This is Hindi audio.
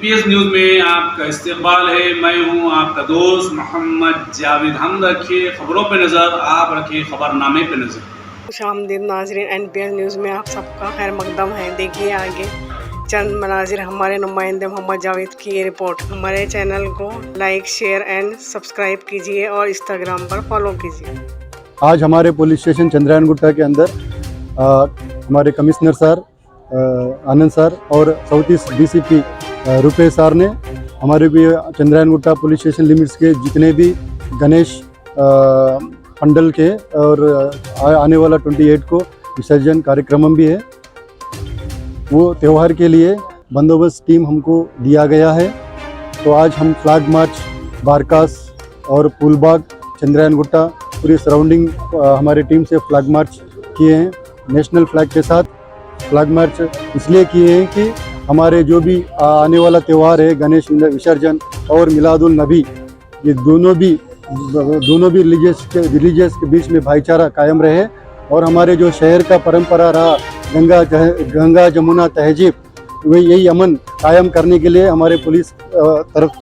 पीएस न्यूज़ में आपका इस्तकबाल है। मैं हूं आपका दोस्त मोहम्मद जावेद। हम रखिए खबरों पे नज़र, आप रखिए खबरनामे पे नज़र। खुशामदीद नाज़रीन, NPS न्यूज़ में आप सबका खैर मकदम है। देखिए आगे चंद मनाजिर हमारे नुमाइंदे मोहम्मद जावेद की ये रिपोर्ट। हमारे चैनल को लाइक, शेयर एंड सब्सक्राइब कीजिए और इंस्टाग्राम पर फॉलो कीजिए। आज हमारे पुलिस स्टेशन चंद्रायन गुट्टा के अंदर हमारे कमिश्नर सर आनंद सर और south east DCP Rupesh sir ने हमारे भी Chandrayan Gutta police station limits के जितने भी गणेश पंडल के और आने वाला 28 को विसर्जन कार्यक्रम भी है, वो त्यौहार के लिए बंदोबस्त टीम हमको दिया गया है। तो आज हम फ्लैग मार्च बारकास और पुलबाग चंद्रायन गुट्टा पूरी सराउंडिंग हमारी टीम से फ्लैग मार्च किए हैं। नेशनल फ्लैग के साथ फ्लैग मार्च इसलिए किए हैं कि हमारे जो भी आने वाला त्यौहार है गणेश विसर्जन और मिलादुल नबी, ये दोनों भी रिलीजियस के बीच में भाईचारा कायम रहे और हमारे जो शहर का परंपरा रहा गंगा जमुना तहजीब, वही यही अमन कायम करने के लिए हमारे पुलिस तरफ